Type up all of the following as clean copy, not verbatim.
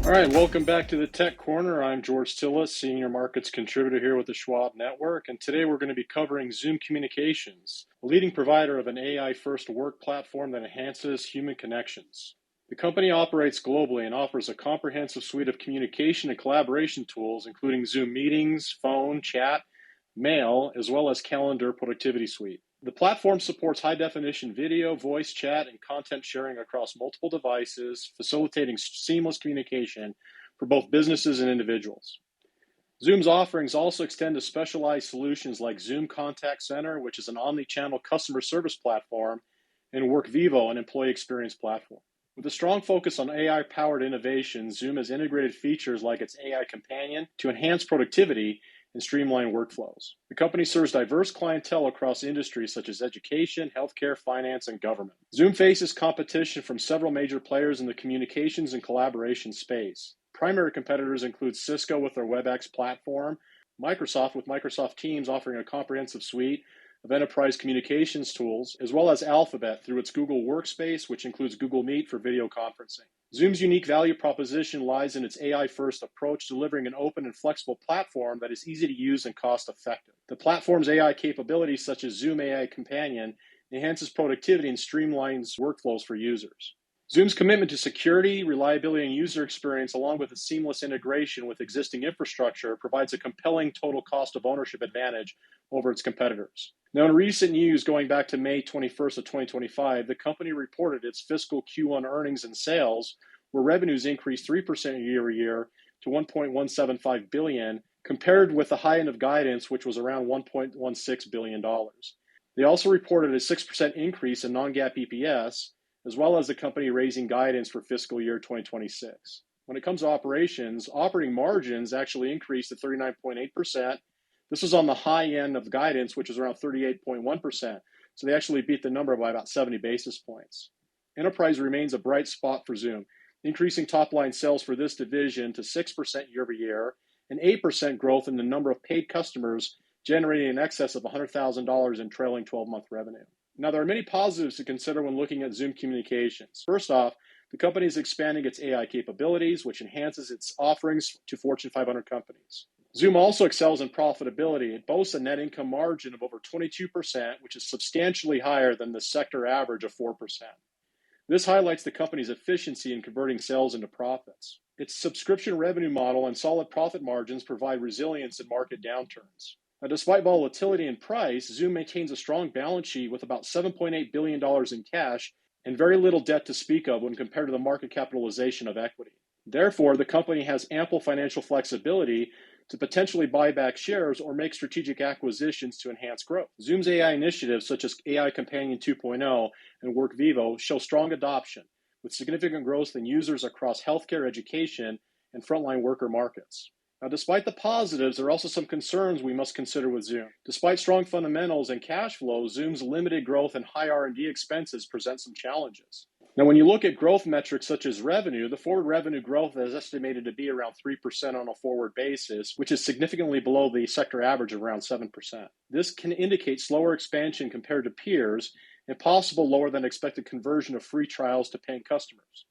All right, welcome back to the Tech Corner. I'm George Tsilis, Senior Markets Contributor here with the Schwab Network, and today we're going to be covering Zoom Communications, a leading provider of an AI-first work platform that enhances human connections. The company operates globally and offers a comprehensive suite of communication and collaboration tools, including Zoom Meetings, phone, chat, mail, as well as Calendar Productivity Suite. The platform supports high-definition video, voice chat, and content sharing across multiple devices, facilitating seamless communication for both businesses and individuals. Zoom's offerings also extend to specialized solutions like Zoom Contact Center, which is an omni-channel customer service platform, and WorkVivo, an employee experience platform. With a strong focus on AI-powered innovation, Zoom has integrated features like its AI companion to enhance productivity and streamline workflows. The company serves diverse clientele across industries such as education, healthcare, finance, and government. Zoom faces competition from several major players in the communications and collaboration space. Primary competitors include Cisco with their WebEx platform, Microsoft with Microsoft Teams offering a comprehensive suite of enterprise communications tools, as well as Alphabet through its Google Workspace, which includes Google Meet for video conferencing. Zoom's unique value proposition lies in its AI-first approach, delivering an open and flexible platform that is easy to use and cost-effective. The platform's AI capabilities, such as Zoom AI Companion, enhances productivity and streamlines workflows for users. Zoom's commitment to security, reliability, and user experience, along with its seamless integration with existing infrastructure, provides a compelling total cost of ownership advantage over its competitors. Now, in recent news going back to May 21st of 2025, the company reported its fiscal Q1 earnings and sales, where revenues increased 3% year-over-year to $1.175 billion, compared with the high end of guidance, which was around $1.16 billion. They also reported a 6% increase in non-GAAP EPS, as well as the company raising guidance for fiscal year 2026. When it comes to operations, operating margins actually increased to 39.8%. This was on the high end of guidance, which was around 38.1%. So they actually beat the number by about 70 basis points. Enterprise remains a bright spot for Zoom, increasing top-line sales for this division to 6% year-over-year and 8% growth in the number of paid customers, generating in excess of $100,000 in trailing 12-month revenue. Now, there are many positives to consider when looking at Zoom Communications. First off, the company is expanding its AI capabilities, which enhances its offerings to Fortune 500 companies. Zoom also excels in profitability. It boasts a net income margin of over 22%, which is substantially higher than the sector average of 4%. This highlights the company's efficiency in converting sales into profits. Its subscription revenue model and solid profit margins provide resilience in market downturns. Now, despite volatility in price, Zoom maintains a strong balance sheet with about $7.8 billion in cash and very little debt to speak of when compared to the market capitalization of equity. Therefore, the company has ample financial flexibility to potentially buy back shares or make strategic acquisitions to enhance growth. Zoom's AI initiatives, such as AI Companion 2.0 and WorkVivo, show strong adoption, with significant growth in users across healthcare, education, and frontline worker markets. Now, despite the positives, there are also some concerns we must consider with Zoom. Despite strong fundamentals and cash flow, Zoom's limited growth and high R&D expenses present some challenges. Now, when you look at growth metrics such as revenue, the forward revenue growth is estimated to be around 3% on a forward basis, which is significantly below the sector average of around 7%. This can indicate slower expansion compared to peers and possible lower than expected conversion of free trials to paying customers.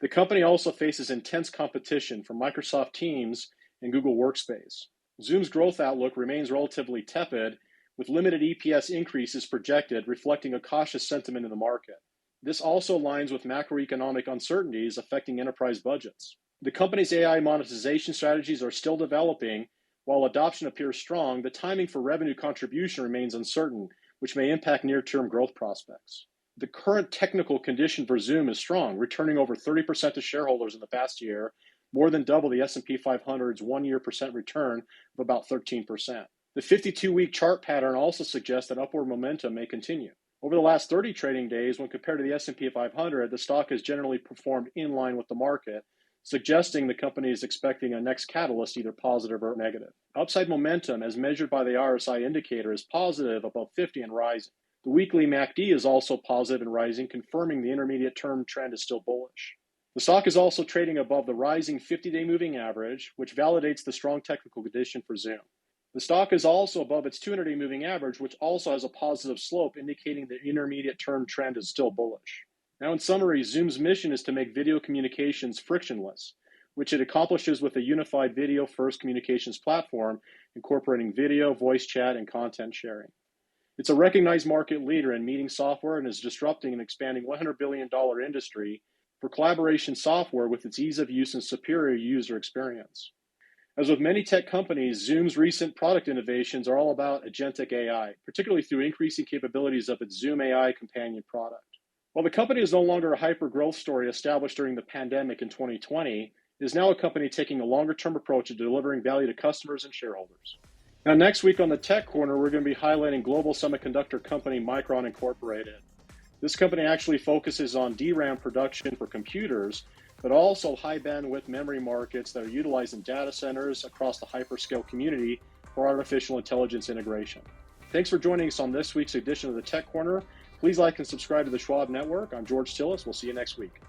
The company also faces intense competition from Microsoft Teams and Google Workspace. Zoom's growth outlook remains relatively tepid, with limited EPS increases projected, reflecting a cautious sentiment in the market. This also aligns with macroeconomic uncertainties affecting enterprise budgets. The company's AI monetization strategies are still developing. While adoption appears strong, the timing for revenue contribution remains uncertain, which may impact near-term growth prospects. The current technical condition for Zoom is strong, returning over 30% to shareholders in the past year, more than double the S&P 500's one-year percent return of about 13%. The 52-week chart pattern also suggests that upward momentum may continue. Over the last 30 trading days, when compared to the S&P 500, the stock has generally performed in line with the market, suggesting the company is expecting a next catalyst, either positive or negative. Upside momentum, as measured by the RSI indicator, is positive above 50 and rising. The weekly MACD is also positive and rising, confirming the intermediate term trend is still bullish. The stock is also trading above the rising 50-day moving average, which validates the strong technical condition for Zoom. The stock is also above its 200-day moving average, which also has a positive slope, indicating the intermediate term trend is still bullish. Now, in summary, Zoom's mission is to make video communications frictionless. which it accomplishes with a unified video-first communications platform incorporating video, voice chat, and content sharing. It's a recognized market leader in meeting software and is disrupting an expanding $100 billion industry for collaboration software with its ease of use and superior user experience. As with many tech companies, Zoom's recent product innovations are all about agentic AI, particularly through increasing capabilities of its Zoom AI companion product. While the company is no longer a hyper-growth story established during the pandemic in 2020, it is now a company taking a longer-term approach to delivering value to customers and shareholders. Now, next week on the Tech Corner, we're going to be highlighting global semiconductor company Micron Incorporated. This company actually focuses on DRAM production for computers, but also high bandwidth memory markets that are utilized in data centers across the hyperscale community for artificial intelligence integration. Thanks for joining us on this week's edition of the Tech Corner. Please like and subscribe to the Schwab Network. I'm George Tsilis. We'll see you next week.